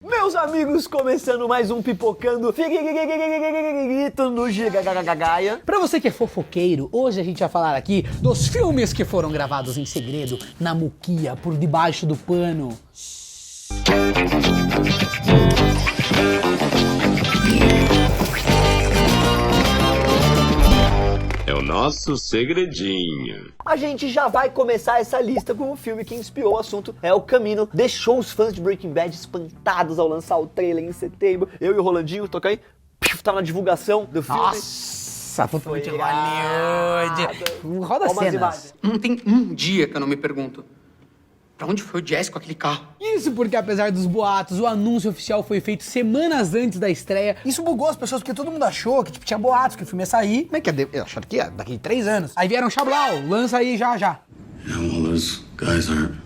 Meus amigos, começando mais um Pipocando no Gigagagaia. Pra você que é fofoqueiro, hoje a gente vai falar aqui dos filmes que foram gravados em segredo, na muquia, por debaixo do pano. É o nosso segredinho. A gente já vai começar essa lista com um filme que inspirou o assunto. É O Camino. Deixou os fãs de Breaking Bad espantados ao lançar o trailer em setembro. Eu e o Rolandinho, toca aí, tava na divulgação do filme. Nossa, totalmente Foi Hollywood. Roda Ó umas cenas. imagens. Não tem um dia que eu não me pergunto pra onde foi o Jesse com aquele carro? Isso porque, apesar dos boatos, o anúncio oficial foi feito semanas antes da estreia. Isso bugou as pessoas, porque todo mundo achou que tinha boatos, que o filme ia sair. Como é que é? Acharam que ia daqui 3 anos. Aí vieram Chablau, lança aí já. Yeah, well, those guys aren't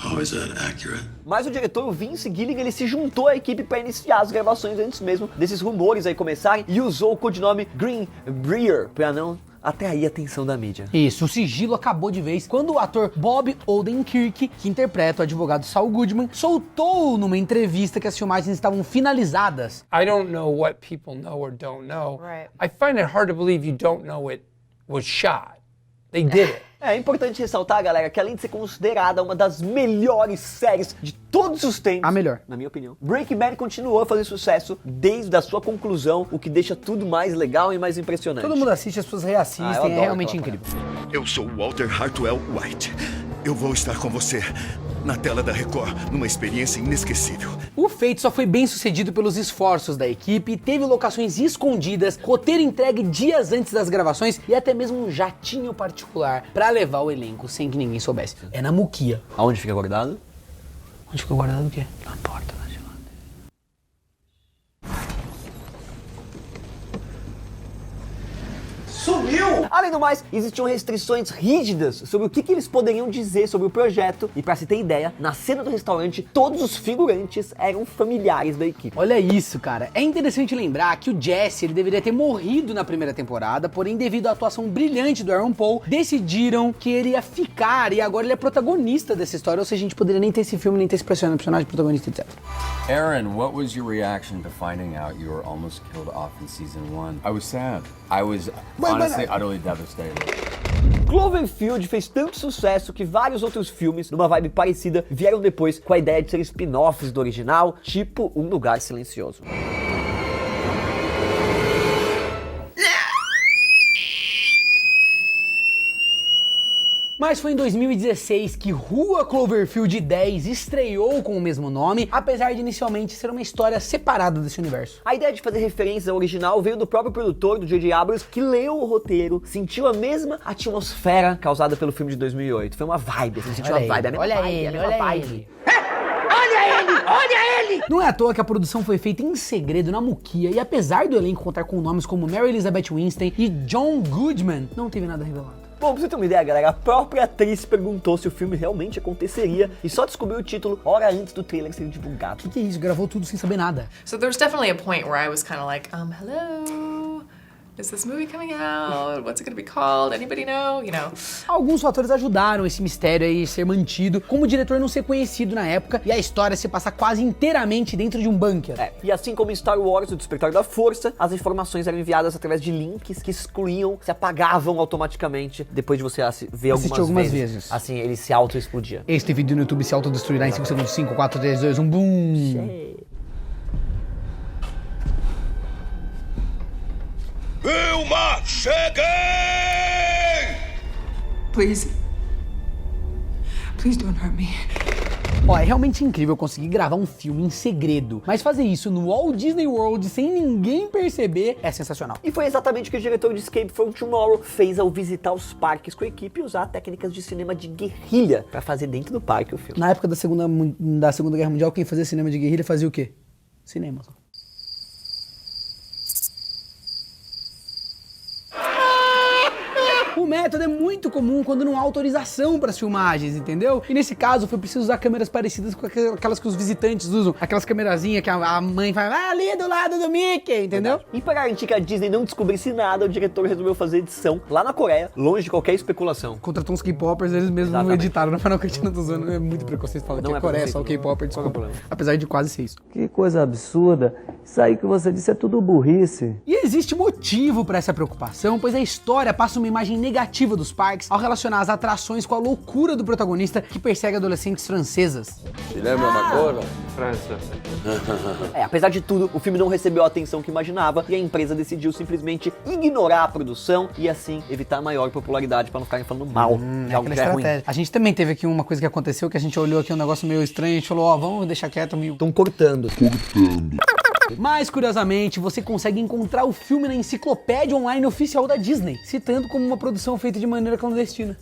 always that accurate. Mas o diretor, o Vince Gilligan, ele se juntou à equipe para iniciar as gravações antes mesmo desses rumores aí começarem e usou o codinome Green Breer para não atrair a atenção da mídia. Isso, o sigilo acabou de vez quando o ator Bob Odenkirk, que interpreta o advogado Saul Goodman, soltou numa entrevista que as filmagens estavam finalizadas. I don't know what people know or don't know. Right. I find it hard to believe you don't know it was shot. They did it. É importante ressaltar, galera, que além de ser considerada uma das melhores séries de todos os tempos, A melhor. na minha opinião, Breaking Bad continuou a fazer sucesso desde a sua conclusão, o que deixa tudo mais legal e mais impressionante. Todo mundo assiste, as pessoas reassistem, Ah, eu adoro é realmente aquela incrível. Eu sou Walter Hartwell White. Eu vou estar com você na tela da Record, numa experiência inesquecível. O feito só foi bem sucedido pelos esforços da equipe, teve locações escondidas, roteiro entregue dias antes das gravações e até mesmo um jatinho particular pra levar o elenco sem que ninguém soubesse. É na muquia. Aonde fica guardado? Onde ficou guardado o quê? Na porta da geladeira. Sumiu! Além do mais, existiam restrições rígidas sobre o que eles poderiam dizer sobre o projeto. E pra se ter ideia, na cena do restaurante, todos os figurantes eram familiares da equipe. Olha isso, cara. É interessante lembrar que o Jesse ele deveria ter morrido na primeira temporada, porém, devido à atuação brilhante do Aaron Paul, decidiram que ele ia ficar e agora ele é protagonista dessa história. Ou seja, a gente poderia nem ter esse filme, nem ter esse personagem protagonista, etc. Aaron, what was your reaction to finding out you were almost killed off in season 1? I was sad. I was honestly utterly devastated. Cloverfield fez tanto sucesso que vários outros filmes, numa vibe parecida, vieram depois com a ideia de ser spin-offs do original, tipo Um Lugar Silencioso. Mas foi em 2016 que Rua Cloverfield 10 estreou com o mesmo nome, apesar de inicialmente ser uma história separada desse universo. A ideia de fazer referência ao original veio do próprio produtor, do J.J. Abrams, que leu o roteiro, sentiu a mesma atmosfera causada pelo filme de 2008. Foi uma vibe, assim, sentiu uma vibe, a mesma vibe, a mesma vibe. Não é à toa que a produção foi feita em segredo na muquia e apesar do elenco contar com nomes como Mary Elizabeth Winstead e John Goodman, não teve nada revelado. Bom, pra você ter uma ideia, galera, a própria atriz perguntou se o filme realmente aconteceria e só descobriu o título hora antes do trailer ser divulgado. Que é isso? Gravou tudo sem saber nada. So there was definitely a point where I was kind of like, hello, is this movie coming out? What's it gonna be called? Anybody know? You know? Alguns fatores ajudaram esse mistério aí ser mantido, como o diretor não ser conhecido na época e a história se passar quase inteiramente dentro de um bunker. E assim como em Star Wars, o Despertar da Força, as informações eram enviadas através de links que excluíam, se apagavam automaticamente depois de você ver algumas vezes. Assim, ele se auto-explodia. Este vídeo no YouTube se autodestruirá em 5 segundos. 5, 4, 3, 2, 1, boom! Vilma, cheguei! Please. Please don't hurt me. Ó, é realmente incrível conseguir gravar um filme em segredo, mas fazer isso no Walt Disney World sem ninguém perceber é sensacional. E foi exatamente o que o diretor de Escape from Tomorrow fez ao visitar os parques com a equipe e usar técnicas de cinema de guerrilha pra fazer dentro do parque o filme. Na época da Segunda Guerra Mundial, quem fazia cinema de guerrilha fazia o quê? Cinema só. O método é muito muito comum quando não há autorização para as filmagens, entendeu? E nesse caso foi preciso usar câmeras parecidas com aquelas que os visitantes usam, aquelas camerazinhas que a mãe faz ali do lado do Mickey, entendeu? E para garantir que a Disney não descobrisse nada, o diretor resolveu fazer edição lá na Coreia, longe de qualquer especulação. Contratou uns K-popers, eles mesmos não Exatamente. editaram na Final Cut, não tô usando, é muito preconceito falar que Não é é Coreia, preconceito, só o K-popper, Qual que é o desculpa. problema? Apesar de quase ser isso. Que coisa absurda. Isso aí que você disse é tudo burrice. E existe motivo para essa preocupação, pois a história passa uma imagem negativa dos parques ao relacionar as atrações com a loucura do protagonista que persegue adolescentes francesas. Apesar de tudo, o filme não recebeu a atenção que imaginava e a empresa decidiu simplesmente ignorar a produção e assim evitar maior popularidade para não ficarem falando mal de algo que já é ruim. A gente também teve aqui uma coisa que aconteceu que a gente olhou aqui um negócio meio estranho e a gente falou, ó, vamos deixar quieto, meio... Estão cortando. Mais curiosamente, você consegue encontrar o filme na enciclopédia online oficial da Disney, citando como uma produção feita de maneira clandestina.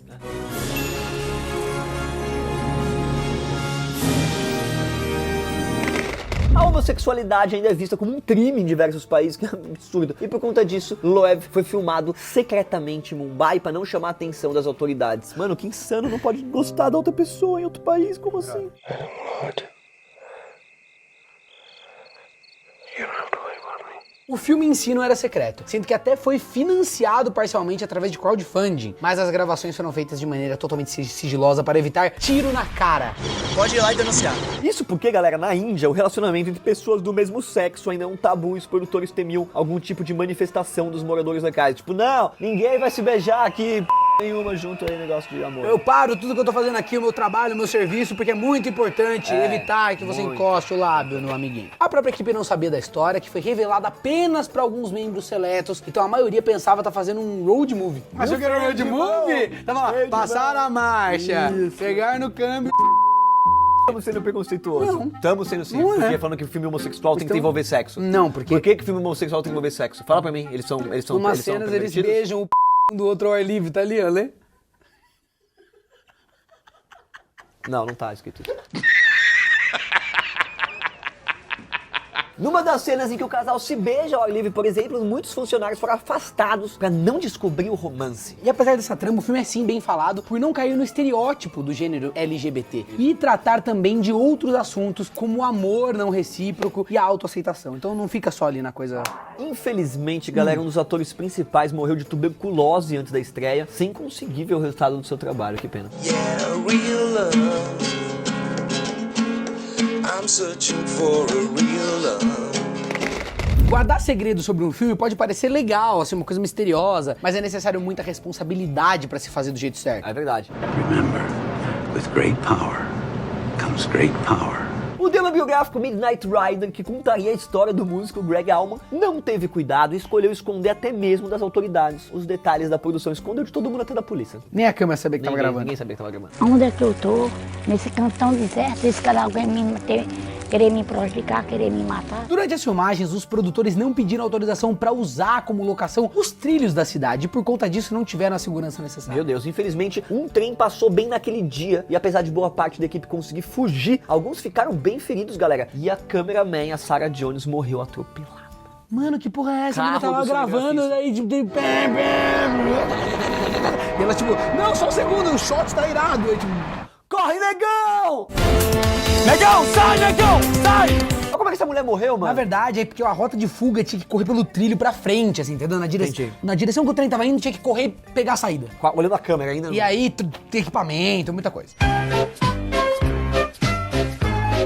A homossexualidade ainda é vista como um crime em diversos países, que é um absurdo. E por conta disso, Loev foi filmado secretamente em Mumbai para não chamar a atenção das autoridades. Mano, que insano, não pode gostar da outra pessoa em outro país, como assim? O filme em si não era secreto, sendo que até foi financiado parcialmente através de crowdfunding, mas as gravações foram feitas de maneira totalmente sigilosa para evitar tiro na cara. Pode ir lá e denunciar. Isso porque, galera, na Índia, o relacionamento entre pessoas do mesmo sexo ainda é um tabu e os produtores temiam algum tipo de manifestação dos moradores locais. Tipo, não, ninguém vai se beijar aqui, nenhuma junto aí, negócio de amor. Eu paro tudo que eu tô fazendo aqui, o meu trabalho, o meu serviço, porque é muito importante evitar que você encoste o lábio no amiguinho. A própria equipe não sabia da história, que foi revelada apenas para alguns membros seletos, então a maioria pensava estar fazendo um road movie. Achou que era road movie? Tava lá, passar a marcha, pegar no câmbio. Estamos sendo preconceituosos. Não. Estamos sendo sim. Não é. Porque falando que o filme homossexual tem que envolver sexo. Não, porque... Por que o filme homossexual tem que envolver sexo? Fala pra mim, eles são Umas cenas eles beijam o p um do outro ao ar livre, tá ali, ó, né? Não, não tá escrito isso. Numa das cenas em que o casal se beija ao ar livre, por exemplo, muitos funcionários foram afastados pra não descobrir o romance. E apesar dessa trama, o filme é sim bem falado por não cair no estereótipo do gênero LGBT e tratar também de outros assuntos como o amor não recíproco e a autoaceitação. Então não fica só ali na coisa... Infelizmente, galera, um dos atores principais morreu de tuberculose antes da estreia, sem conseguir ver o resultado do seu trabalho. Que pena. I'm searching for a real love. Guardar segredo sobre um filme pode parecer legal, assim, uma coisa misteriosa, mas é necessário muita responsabilidade pra se fazer do jeito certo. É verdade. Remember, with great power comes great power. O drama biográfico Midnight Rider, que contaria a história do músico Greg Allman, não teve cuidado e escolheu esconder até mesmo das autoridades os detalhes da produção. Escondeu de todo mundo, até da polícia. Nem a câmera sabia que tava gravando. Ninguém sabia que tava gravando. Onde é que eu tô? Nesse cantão deserto, esse cara alguém querer me prejudicar, querer me matar. Durante as filmagens, os produtores não pediram autorização pra usar como locação os trilhos da cidade e por conta disso não tiveram a segurança necessária. Meu Deus, infelizmente um trem passou bem naquele dia e apesar de boa parte da equipe conseguir fugir, alguns ficaram bem feridos, galera. E a cameraman, a Sarah Jones, morreu atropelada. Mano, que porra é essa? A menina Carro tava do gravando, daí tipo... E ela tipo, não, só um segundo, o shot tá irado. Aí, tipo, corre, negão! Negão, sai, negão, sai! Olha como é que essa mulher morreu, mano? Na verdade, é porque a rota de fuga tinha que correr pelo trilho pra frente, assim, entendeu? Na direção que o trem tava indo, tinha que correr e pegar a saída. Olhando a câmera ainda. E aí, tem equipamento, muita coisa.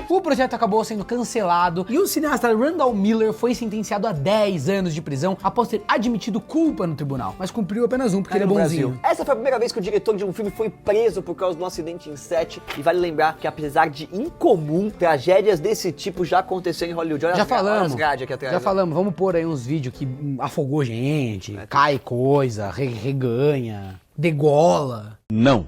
O projeto acabou sendo cancelado e o cineasta Randall Miller foi sentenciado a 10 anos de prisão após ter admitido culpa no tribunal, mas cumpriu apenas um porque ele é bonzinho. Brasil. Essa foi a primeira vez que o diretor de um filme foi preso por causa de um acidente em set e vale lembrar que apesar de incomum, tragédias desse tipo já aconteceram em Hollywood. Olha Já as falamos, grades aqui atrás. já falamos, vamos pôr aí uns vídeos que afogou gente, cai coisa, reganha, degola. Não.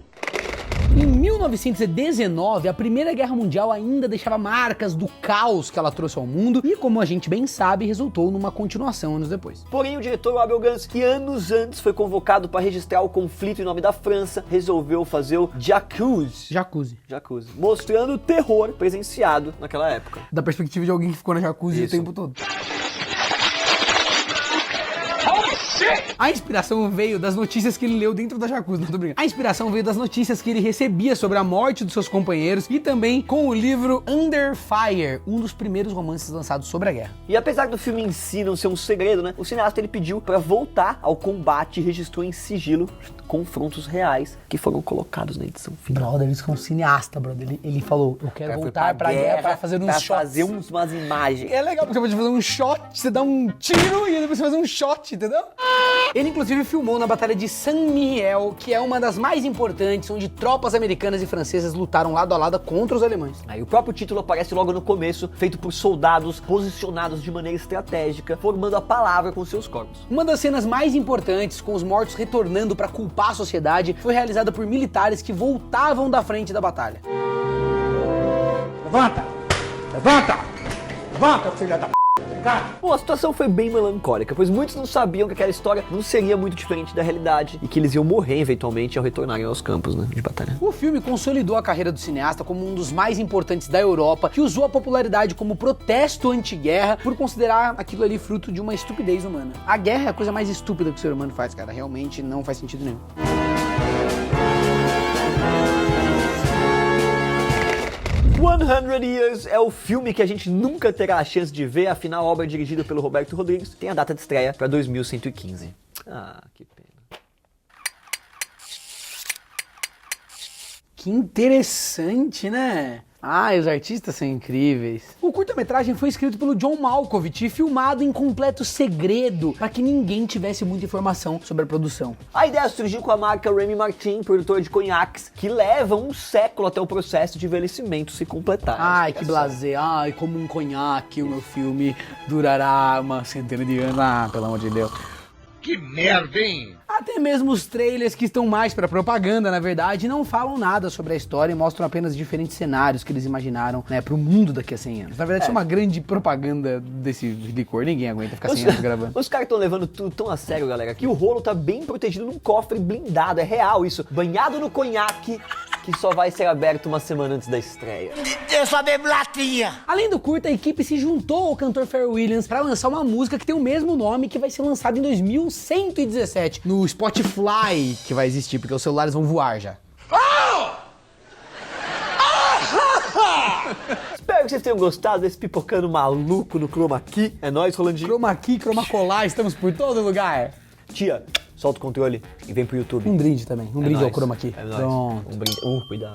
Em 1919, a Primeira Guerra Mundial ainda deixava marcas do caos que ela trouxe ao mundo e, como a gente bem sabe, resultou numa continuação anos depois. Porém, o diretor Abel Gance, que anos antes foi convocado para registrar o conflito em nome da França, resolveu fazer o Jacuzzi, mostrando o terror presenciado naquela época. Da perspectiva de alguém que ficou na jacuzzi o tempo todo. A inspiração veio das notícias que ele leu dentro da jacuzzi, não tô brincando. A inspiração veio das notícias que ele recebia sobre a morte dos seus companheiros e também com o livro Under Fire, um dos primeiros romances lançados sobre a guerra. E apesar do filme em si não ser um segredo, né, o cineasta ele pediu pra voltar ao combate e registrou em sigilo confrontos reais que foram colocados na edição final. Brother, eles são cineasta, brother. Ele falou, eu quero voltar pra guerra pra fazer uns shots. Fazer umas imagens. É legal, porque você pode fazer um shot, você dá um tiro e depois você faz um shot, entendeu? Ele inclusive filmou na Batalha de Saint-Mihiel, que é uma das mais importantes, onde tropas americanas e francesas lutaram lado a lado contra os alemães. Aí o próprio título aparece logo no começo, feito por soldados posicionados de maneira estratégica, formando a palavra com seus corpos. Uma das cenas mais importantes, com os mortos retornando pra culpar a sociedade, foi realizada por militares que voltavam da frente da batalha. Levanta! Levanta! Levanta, filha da p***! Bom, a situação foi bem melancólica, pois muitos não sabiam que aquela história não seria muito diferente da realidade e que eles iam morrer eventualmente ao retornarem aos campos, né, de batalha. O filme consolidou a carreira do cineasta como um dos mais importantes da Europa, que usou a popularidade como protesto anti-guerra por considerar aquilo ali fruto de uma estupidez humana. A guerra é a coisa mais estúpida que o ser humano faz, cara. Realmente não faz sentido nenhum. 100 Years é o filme que a gente nunca terá a chance de ver, afinal a obra é dirigida pelo Roberto Rodrigues, tem a data de estreia para 2115. Ah, que pena. Que interessante, né? Ah, os artistas são incríveis. O curta-metragem foi escrito pelo John Malkovich e filmado em completo segredo, para que ninguém tivesse muita informação sobre a produção. A ideia surgiu com a marca Remy Martin, produtora de conhaques, que leva um século até o processo de envelhecimento se completar. Ai, que blasé. Ai, como um conhaque, o meu filme durará uma centena de anos. Ah, pelo amor de Deus. Que merda, hein? Até mesmo os trailers, que estão mais pra propaganda, na verdade, não falam nada sobre a história e mostram apenas diferentes cenários que eles imaginaram, né, pro mundo daqui a 100 anos. Na verdade, isso é uma grande propaganda desse licor, ninguém aguenta ficar 100 anos gravando. Os caras estão levando tudo tão a sério, galera, que o rolo tá bem protegido num cofre blindado, é real isso, banhado no conhaque, que só vai ser aberto uma semana antes da estreia. Eu só bebo latinha! Além do curta, a equipe se juntou ao cantor Pharrell Williams para lançar uma música que tem o mesmo nome, que vai ser lançada em 2117 no Spotify, que vai existir, porque os celulares vão voar já. Espero que vocês tenham gostado desse pipocando maluco no Chroma Key. É nóis, Rolandinho. Chroma Key, Chroma Colar, estamos por todo lugar. Tia, solta o controle e vem pro YouTube. Um brinde também, um brinde ao nóis. Chroma Key. É nóis. Pronto. Um brinde. Cuidado.